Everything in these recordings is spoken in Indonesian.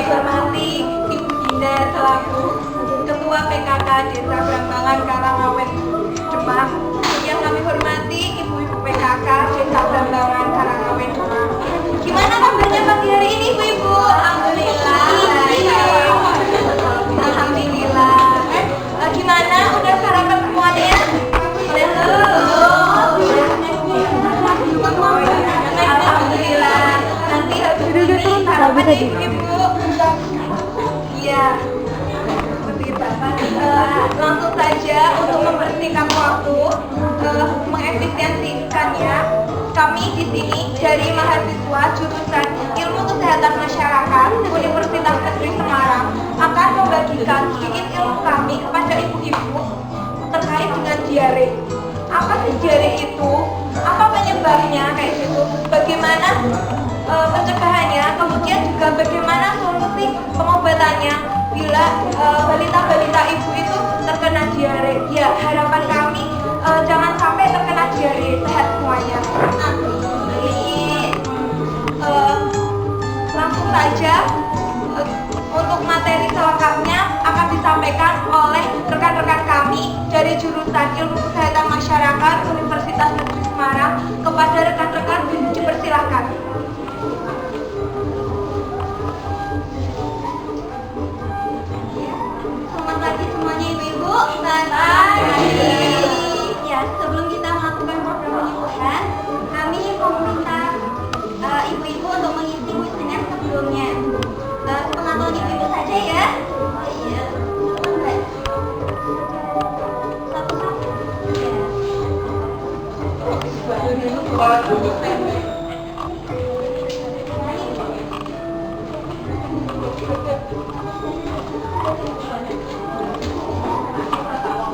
hormati Ibu Dinda selaku Ketua PKK Desa Brambangan Karangawen Demak. Yang kami hormati Ibu-ibu PKK Desa Brambangan Karangawen Demak. Gimana kabarnya pagi hari ini Ibu-ibu? Alhamdulillah. Alhamdulillah. Gimana? Udah sarapan semuanya? Alhamdulillah. Nanti habis ini sarapan Ibu-ibu. Iya. Langsung saja untuk mempersingkat waktu, mengefisiensikannya, kami di sini dari mahasiswa jurusan Ilmu Kesehatan Masyarakat Universitas Negeri Semarang akan membagikan sedikit ilmu kami kepada ibu-ibu terkait dengan diare. Apa sih diare itu? Apa penyebabnya kayak gitu? Bagaimana pencegahannya? Kemudian juga bagaimana solusi pengobatannya bila balita-balita ibu itu terkena diare. Ya, harapan kami jangan sampai terkena diare, sehat semuanya. Langsung saja untuk materi selengkapnya akan disampaikan oleh rekan-rekan kami dari jurusan Ilmu Kesehatan Masyarakat Universitas Negeri Semarang. Kepada rekan-rekan dipersilakan. Selamat pagi semuanya ibu-ibu. Selamat pagi. Ya, sebelum kita melakukan program penyembuhan, kami meminta ibu-ibu untuk mengisi kuesioner sebelumnya. Pengetahuan ibu-ibu saja ya. Iya. Satu-satu.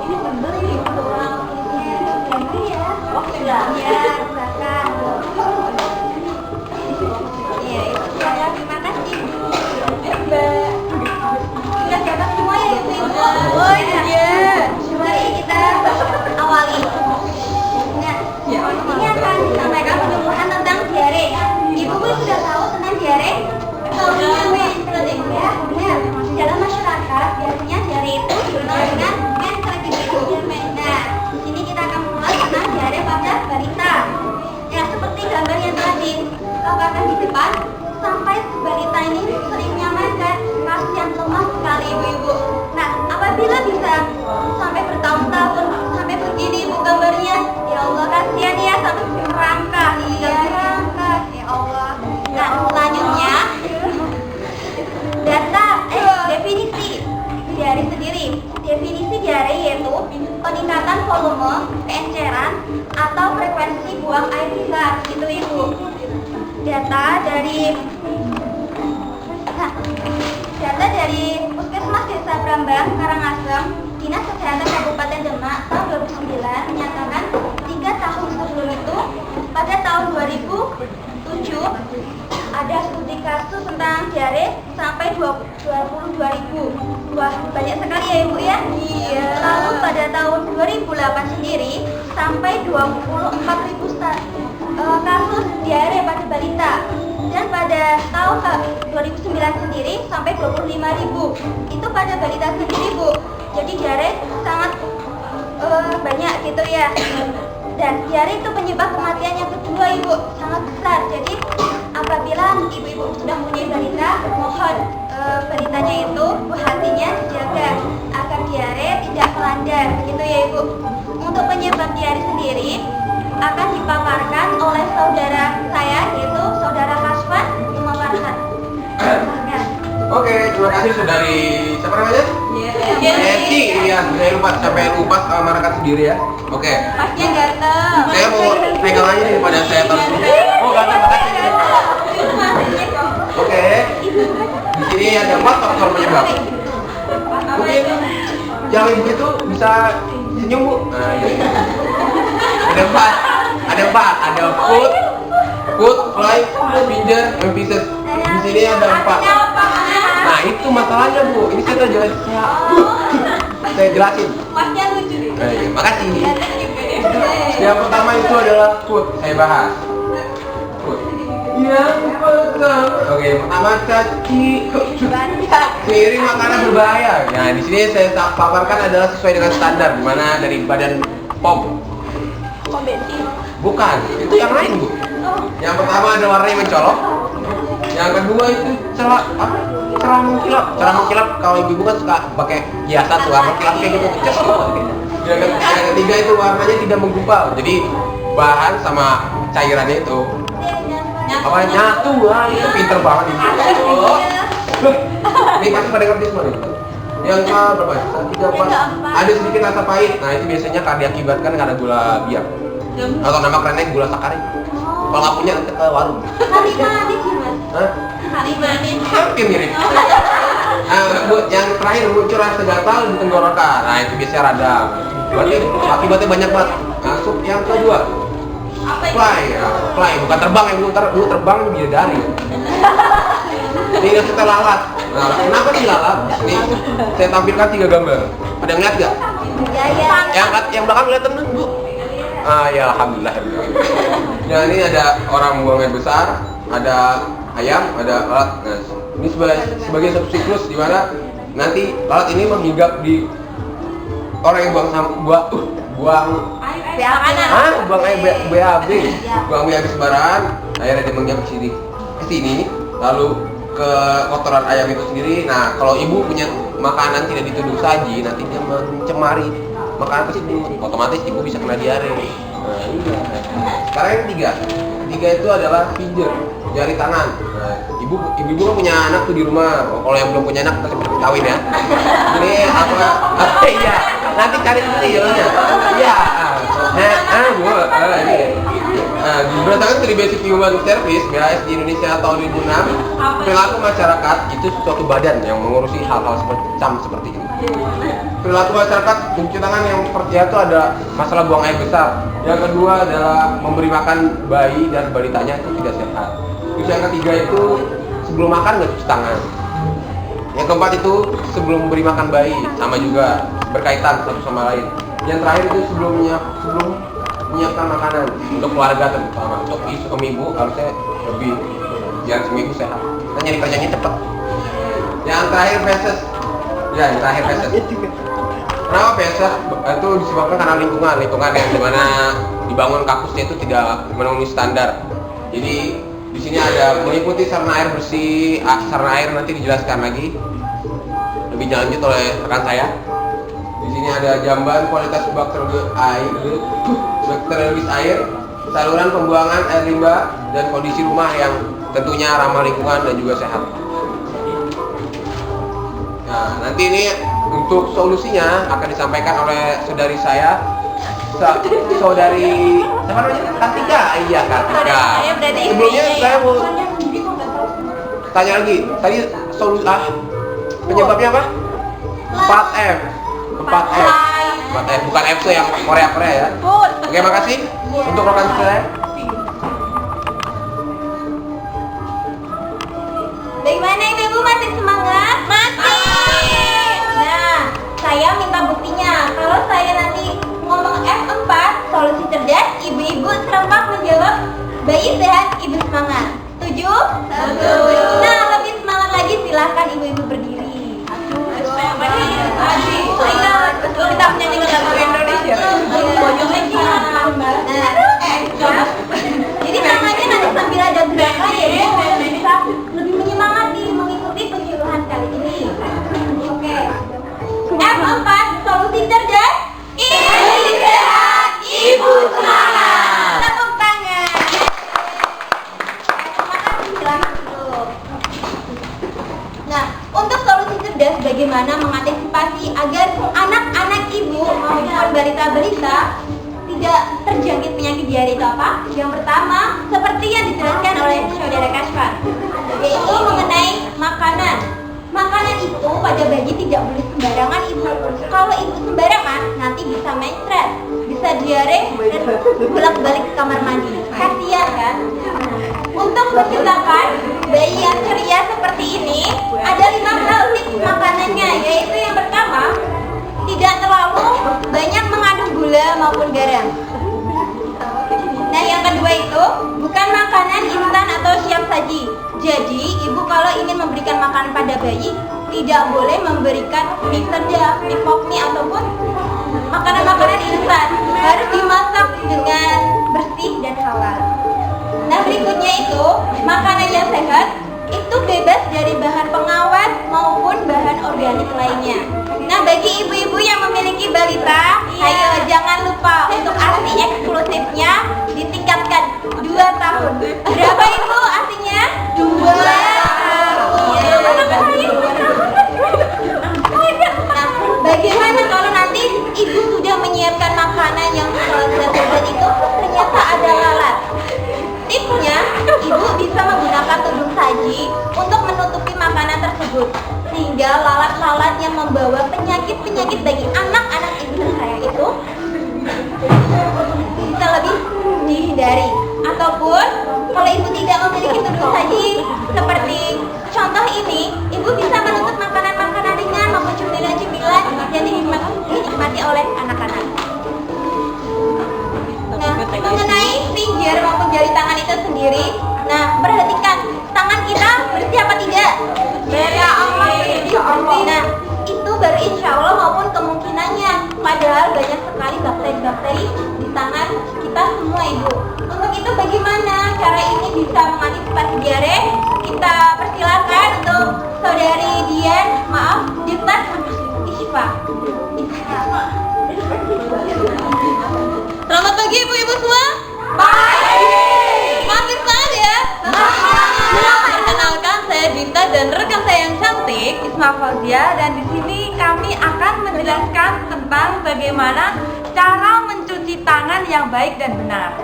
Ini bener ini untuk ya. Oh, sudah. Ya, silakan. Iya, itu saya. Terima kasih. Mbak. Sudah dapat semua ya ibu-ibu? Oh iya. Mari kita awali. Nah, ini akan disampaikan penyembuhan tentang diare. Ibu-ibu sudah tahu tentang diare? Tahu ya? Benar. Di dalam masyarakat biasanya diare itu dikenal dengan menstruasi. Nah, di sini kita akan mulai tentang diare pada balita. Ya, seperti gambar yang telah dilakukan di depan, sampai balita ini seringnya makan, kasihan lemah sekali ibu-ibu. Nah, apabila bisa sampai bertahun-tahun, sampai begini ibu gambarnya, ya Allah kasihan ya, sampai merangkak, ya Allah. Nah, selanjutnya definisi diare sendiri. Definisi diare yaitu peningkatan volume, keenceran, atau frekuensi buang air besar, gitu ibu. Data dari Puskesmas Desa Brambang, Karangasem, Dinas Kesehatan Kabupaten Demak tahun 2009 menyatakan 3 tahun sebelum itu, pada tahun 2007 ada studi kasus tentang diare sampai 22.000. Wah, banyak sekali ya ibu ya. Iya. Lalu pada tahun 2008 sendiri sampai 24.000 kasus diare pada balita. Dan pada tahun 2009 sendiri sampai 25.000. Itu pada balita sendiri bu. Jadi diare sangat banyak gitu ya. Dan diare itu penyebab kematian yang kedua ibu, sangat besar. Jadi apabila ibu-ibu sudah mempunyai balita, mohon balitanya itu hatinya dijaga agar diare tidak melanda, gitu ya ibu. Untuk penyebab diare sendiri akan dipaparkan oleh saudara saya, yaitu saudara Kasvan memaparkan. Oke, terima kasih saudari. Siapa namanya? Yeti. Iya, saya lupa sampai lupa sama rekan sendiri ya. Oke. Masnya ganteng. Saya mau pegang aja daripada saya taruh. Oh, ganteng, makasih. Oke. Di sini ada 4 faktor penyebab. Mungkin yang ibu itu bisa senyum bu. Nah, iya. Ada 4. Ada food, fly, feeder, and pieces. Di sini ada 4. Nah itu masalahnya bu. Ini saya jelasin. Masnya lucu nih. Iya, makasih. Yang pertama itu adalah food. Saya bahas. Food. Iya. Oke, pertama seiring makanan berbahaya. Nah, di sini saya paparkan adalah sesuai dengan standar, di mana dari Badan POM. Pom bensin. Bukan, itu yang lain bu. Yang pertama ada warnanya mencolok. Yang kedua itu cerah mengkilap. Cerah mengkilap kalau ibu kan suka pakai hiasan tuh warna kilap kayak gitu. Yang ketiga itu warnanya tidak menggumpal. Jadi bahan sama cairannya itu apa nyatu, itu pinter banget ibu. Loh, ini pasti pada ngerti semua nih. Yang berapa? 3, 4. Ada sedikit rasa pahit. Nah itu biasanya karena diakibatkan karena gula biak atau nama kerennya gula sakarin. Kalau nggak punya nanti ke warung. Hari manis mas. Hah? Hari manis. Hampir mirip. Bu, yang terakhir muncul rasa gatal di tenggorokan. Nah itu biasanya radang. Berarti akibatnya banyak banget. Masuk yang kedua. Fly bukan terbang ya, dulu terbang bidadari. Ini kita lalat. Nah, kenapa sih lalat? Ini saya tampilkan 3 gambar. Ada ngeliat gak? Ya. Yang belakang kelihatan bu. Ya alhamdulillah. Nah ini ada orang buang air besar, ada ayam, ada lalat. Nah, ini sebagai satu siklus di mana nanti lalat ini menghinggap di orang yang buang air BAB sembarangan. Akhirnya dia menginjak ke sini, lalu ke kotoran ayam itu sendiri. Nah, kalau ibu punya makanan tidak dituduh saji, nanti dia mencemari makanan tersebut. Otomatis ibu bisa kena diare. Nah, iya. Sekarang yang ketiga itu adalah finger, jari tangan. Nah, ibu kan punya anak tuh di rumah. Kalau yang belum punya anak kita seperti kawin ya. Ini apa? Iya. Nanti cari sendiri ya. Iya. Berdasarkan studi Basic Human Service (BHS) di Indonesia tahun 2006, perilaku masyarakat itu suatu badan yang mengurusi hal-hal seperti ini. Perilaku masyarakat mencuci tangan yang pertama itu ada masalah buang air besar. Yang kedua adalah memberi makan bayi dan balitanya itu tidak sehat. Terus yang ketiga itu sebelum makan nggak cuci tangan. Yang keempat itu sebelum memberi makan bayi, sama juga berkaitan satu sama lain. Yang terakhir itu sebelum menyiapkan makanan untuk keluarga terutama. Untuk ibu harusnya lebih biar seminggu sehat. Kita nyari kerjanya cepat. Yang terakhir feses. Ya, yang terakhir feses. Kenapa feses? Itu disebabkan karena lingkungan yang dimana dibangun kampusnya itu tidak memenuhi standar. Jadi di sini ada meliputi sarana air bersih, sarana air nanti dijelaskan lagi lebih lanjut oleh rekan saya. Di sini ada jamban kualitas bakteriologis air, saluran pembuangan air limbah, dan kondisi rumah yang tentunya ramah lingkungan dan juga sehat. Nah, nanti ini untuk solusinya akan disampaikan oleh saudari saya, saudari siapa namanya? Kartika. Iya, Kartika. Sebelumnya saya mau tanya lagi. Tadi solusi penyebabnya apa? 4F. 4F bukan FC yang Korea ya. Oke, makasih untuk rekan saya. Bagaimana ibu masih semangat? Masih. Nah, saya minta buktinya. Kalau saya nanti ngomong F4, solusi cerdas, ibu-ibu serempak menjawab bayi sehat, ibu semangat. Setuju? Setuju. Nah, lebih semangat lagi silahkan ibu-ibu berdiri. Kita menyanyikan lagu Indonesia. Jadi tangannya nanti sambil ada gerakan ya, bisa lebih menyemangati mengikuti penyuluhan kali ini. Oke. F4, solusi cerdas, ibu sehat, ibu semangat. Tepuk tangan. Terima kasih, silakan duduk. Nah, untuk solusi cerdas bagaimana mengantisipasi agar anak-anak ibu maupun balita-balita tidak terjangkit penyakit diare itu apa? Yang pertama, seperti yang dijelaskan oleh saudara Kasvan, yaitu mengenai makanan. Makanan itu pada bayi tidak boleh sembarangan ibu. Kalau ibu sembarangan, nanti bisa mencret, bisa diare dan bolak-balik ke kamar mandi. Kasihan kan? Untuk menciptakan bayi yang ceria seperti ini, ada 5 hal tips makanannya, yaitu yang pertama, tidak terlalu banyak mengandung gula maupun garam. Nah, yang kedua itu bukan makanan instan atau siap saji. Jadi, ibu kalau ingin memberikan makanan pada bayi, tidak boleh memberikan mie sedap, mie pop mie ataupun makanan-makanan instan. Harus dimasak dengan bersih dan halal. Nah, berikutnya itu makanan yang sehat itu bebas dari bahan pengawet maupun bahan organik lainnya. Nah, bagi ibu-ibu yang memiliki balita, ayo jangan lupa untuk ASI eksklusifnya ditingkatkan 2 tahun. Berapa ibu ASInya? 2 tahun. Nah, bagaimana kalau nanti ibu sudah menyiapkan makanan yang lezat itu ternyata ada lalat? Tipsnya, ibu bisa menggunakan tudung saji untuk menutupi makanan tersebut, sehingga lalat-lalat yang membawa penyakit-penyakit bagi anak-anak ibu tersayang itu bisa lebih dihindari. Ataupun kalau ibu tidak memiliki tudung saji seperti contoh ini, ibu bisa menutup makanan-makanan ringan maupun cemilan-cemilan yang dinikmati oleh anak-anak. Nah, mengenai pinggir maupun jari tangan itu sendiri, nah perhatikan tangan kita bersih apa tidak? Ya Allah, bersih. Nah, itu baru insya Allah maupun kemungkinannya. Padahal banyak sekali bakteri-bakteri di tangan kita semua ibu. Untuk itu bagaimana cara ini bisa mengantisipasi diare? Kita persilakan untuk saudari Dian, maaf, Dita Isfa. Selamat pagi ibu-ibu semua. Pagi. Makin semangat ya. Perkenalkan, saya Dita dan rekan saya yang cantik Isma Fauzia, dan di sini kami akan menjelaskan tentang bagaimana cara mencuci tangan yang baik dan benar.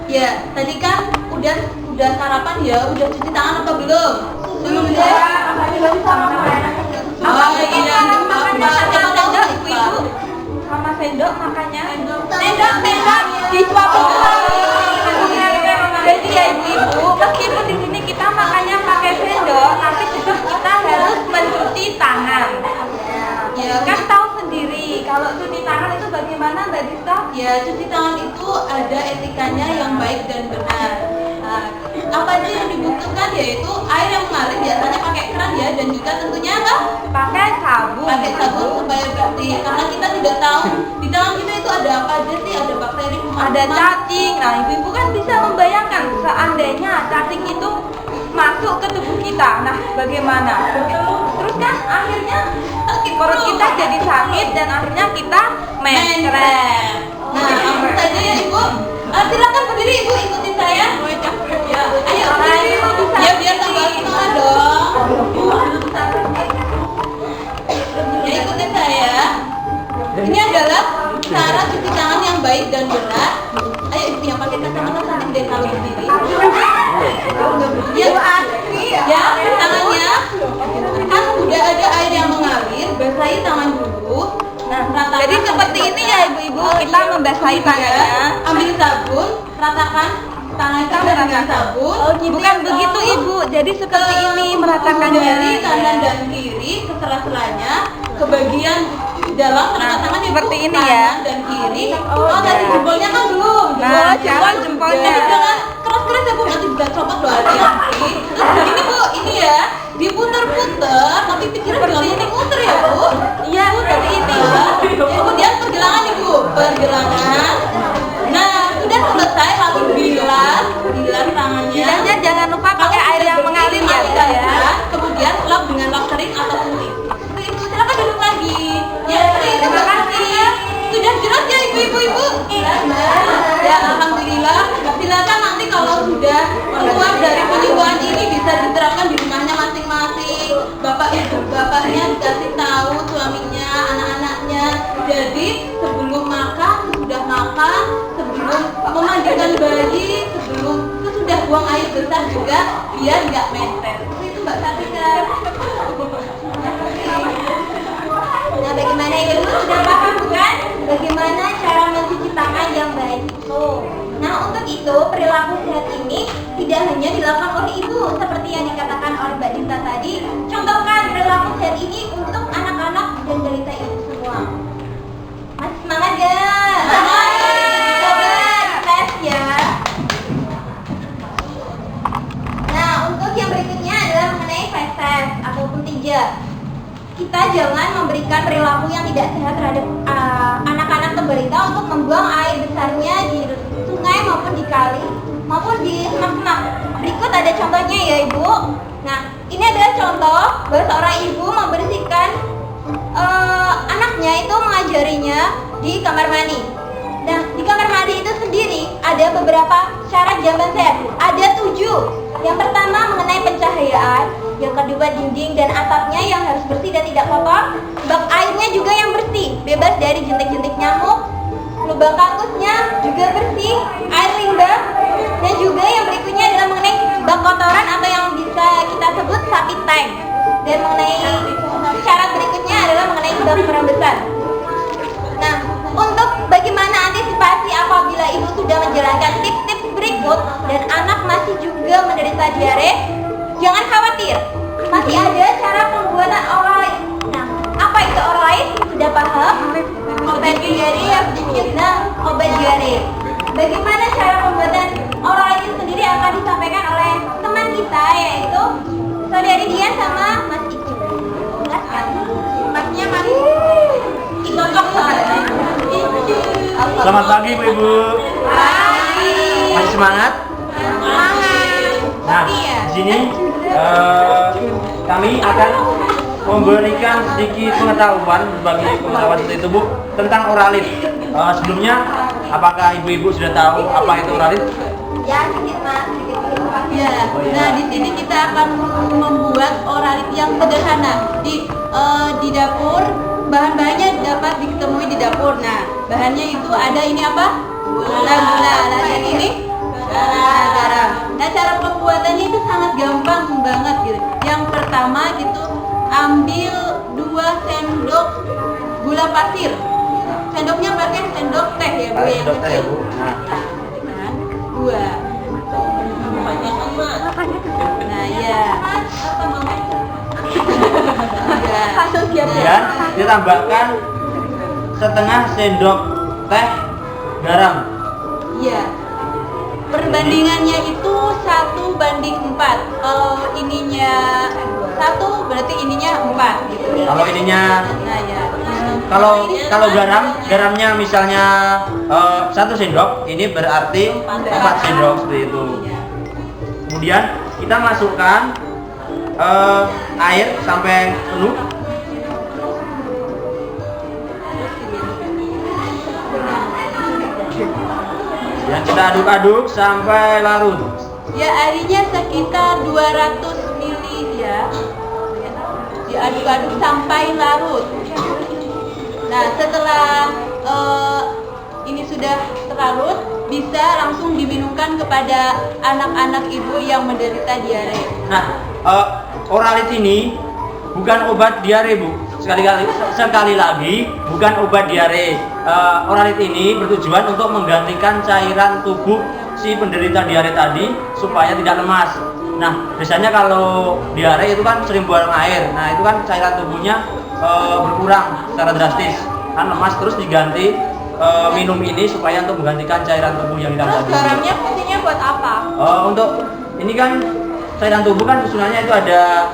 Ya, tadi kan udah sarapan ya, udah cuci tangan apa belum? Sudah. Oh iya, Makanya sama sendok ibu-ibu. sama sendok makanya. Sendok di suatu Jadi ya ibu-ibu, meskipun di sini kita makannya pakai sendok, tapi tetap kita harus mencuci tangan. Ya kan tahu sendiri kalau cuci tangan itu bagaimana Mbak Dita? Ya, cuci tangan itu ada etikanya yang baik dan benar. Nah, apa aja yang dibutuhkan yaitu air yang mengalir, biasanya pakai keran ya, dan juga tentunya apa? Pakai sabun supaya bersih. Karena kita tidak tahu di dalam kita itu ada apa aja sih, ada bakteri, ada cacing. Nah, ibu-ibu kan bisa membayangkan seandainya cacing itu masuk ke tubuh kita. Nah, bagaimana? Terus kan akhirnya perut kita jadi sakit dan akhirnya kita mencret. Nah, langsung saja ya ibu. Silakan berdiri ibu, ikuti saya. Ya, ayo berdiri ibu, bisa. Ya biar tambah semangat dong. Ya ikuti saya. Ini adalah cara cuci tangan yang baik dan benar. Ayo ibu yang pakai kacamata cantik deh kalau berdiri. Ya, tangannya kan udah ada air yang mengalir, basahi tangan dulu. Nah, Jadi seperti ini ya ibu-ibu, kita membasahi tangannya. Ambil sabun, ratakan tangan kita dengan sabun. Bukan begitu ibu, jadi seperti ini meratakannya. Dari kanan dan kiri ke sela-selanya, ke bagian dalam telapak tangan ibu, seperti ini kanan ya. dan kiri. Oh, tadi jempolnya kan belum. Nah, sekarang jempolnya. Jadi jangan keras-keras ya bu, nanti juga copot loh hati-hati. Terus ini bu, ini ya, diputer-puter, tapi pikiran jangan muter ya bu. Iya, seperti ini ya. Kemudian pergelangan ibu, pergelangan. Nah, sudah selesai, lalu bilas tangannya. Bilangnya jangan lupa pakai air yang mengalir ya Bu, ya. Kemudian lap dengan lap kering atau kuning. Ibu silakan duduk lagi. Ya, terima kasih. Sudah jelas ya ibu-ibu? Ya, alhamdulillah. Silakan nanti kalau sudah keluar dari penyuluhan ini bisa diterapkan di rumahnya masing-masing. Bapak ibu bapaknya dikasih tahu suaminya, anak-anaknya. Jadi sebelum makan, sesudah makan, sebelum memandikan bayi, sebelum sesudah buang air besar juga biar nggak menter. Itu Mbak Satika. Nah, bagaimana ibu sudah paham bukan? Bagaimana cara mencuci tangan yang baik itu? Nah, untuk itu perilaku sehat ini tidak hanya dilakukan oleh ibu seperti yang dikatakan oleh Mbak Dita tadi. Contohkan perilaku sehat ini untuk anak-anak dan balita ibu semua. Mas semangat ya? Coba tes ya. Nah, untuk yang berikutnya kita jangan memberikan perilaku yang tidak sehat terhadap anak-anak atau balita untuk membuang air besarnya di sungai maupun di kali maupun di semak-semak. Berikut ada contohnya ya Ibu. Nah, ini adalah contoh bahwa seorang ibu membersihkan anaknya itu mengajarinya di kamar mandi. Nah, di kamar mandi itu sendiri ada beberapa syarat jamban sehat. Ada 7. Yang pertama mengenai pencahayaan, yang kedua dinding dan atapnya yang harus bersih dan tidak kotor. Bak airnya juga yang bersih, bebas dari jentik-jentik nyamuk. Lubang kangkusnya juga bersih, air limbah. Dan juga yang berikutnya adalah mengenai bak kotoran atau yang bisa kita sebut sapi tank. Dan mengenai syarat berikutnya adalah mengenai bak perambesan. Nah, untuk bagaimana antisipasi apabila ibu sudah menjalankan tips-tips berikut dan anak masih juga menderita diare, jangan khawatir, masih ada cara pembuatan oralid. Nah, apa itu oralid? Sudah paham? Obat diare ya sedikit. Nah, obat diare. Bagaimana cara pembuatan oralid itu sendiri akan disampaikan oleh teman kita, yaitu saudari Dian sama Mas Icu. Jelaskan. Masnya Mas cocok banget. Selamat pagi Ibu. Masih semangat? Nah, di sini kami akan memberikan sedikit pengetahuan bagi pengetahuan seperti itu Bu tentang oralid. Sebelumnya, apakah ibu-ibu sudah tahu apa itu oralid? Ya, sedikit Mas. Ya, nah di sini kita akan membuat oralid yang sederhana di dapur. Bahan-bahannya dapat ditemui di dapur. Nah, bahannya itu ada ini apa? Gula. Nah, dan ini garam. Nah, cara pembuatannya itu sangat gampang banget gitu. Yang pertama gitu, ambil 2 sendok gula pasir. Sendoknya pakai sendok teh ya Bu, yang Sendok teh ya kecil. Bu. Nah, Kan? 2. Nah, ya. kemudian ditambahkan setengah sendok teh garam. Iya. Perbandingannya itu 1:4. Kalau ininya 1 berarti ininya 4 gitu. Kalau ininya, Nah, ya. kalau garamnya misalnya 1 sendok, ini berarti 4 sendok seperti itu. Kemudian kita masukkan air sampai penuh. Dan kita aduk-aduk sampai larut. Ya, airnya sekitar 200 ml ya. Diaduk-aduk sampai larut. Nah, setelah ini sudah terlarut, bisa langsung diminumkan kepada anak-anak ibu yang menderita diare. Nah, oralid ini bukan obat diare Bu. Sekali lagi bukan obat diare. Oralid ini bertujuan untuk menggantikan cairan tubuh si penderita diare tadi supaya tidak lemas. Nah, biasanya kalau diare itu kan sering buang air. Nah, itu kan cairan tubuhnya berkurang secara drastis. Kan lemas, terus diganti minum ini supaya untuk menggantikan cairan tubuh yang hilang Terus tadi. garamnya fungsinya buat apa? Untuk ini kan cairan tubuh kan susunannya itu ada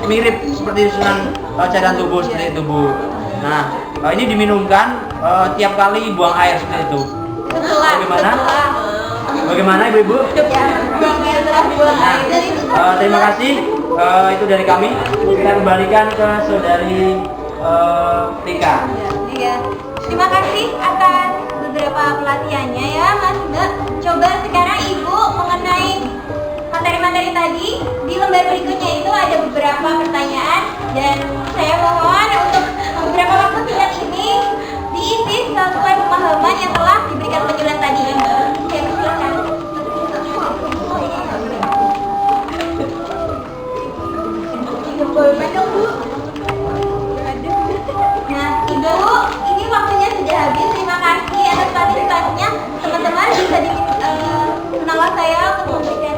mirip seperti susunan cairan tubuh seperti itu Bu. Nah, ini diminumkan tiap kali buang air seperti itu. Bagaimana Ibu-ibu? Nah, terima kasih. Itu dari kami. Kita kembalikan ke saudari Tika. Iya. Terima kasih atas beberapa pelatihannya ya Mas Mbak. Coba sekarang Ibu mengenai materi-materi tadi, di lembar berikutnya itu ada beberapa pertanyaan dan saya mohon untuk beberapa waktu singkat ini diisi sesuai pemahaman yang telah diberikan penjelasan tadi. Ya, silakan. Nah, Ibu, ini waktunya sudah habis. Terima kasih atas partisipasinya. Teman-teman bisa menawar saya untuk memberikan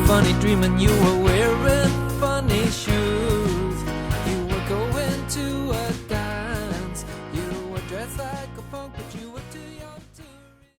funny dreaming you were wearing funny shoes. You were going to a dance. You were dressed like a punk, but you were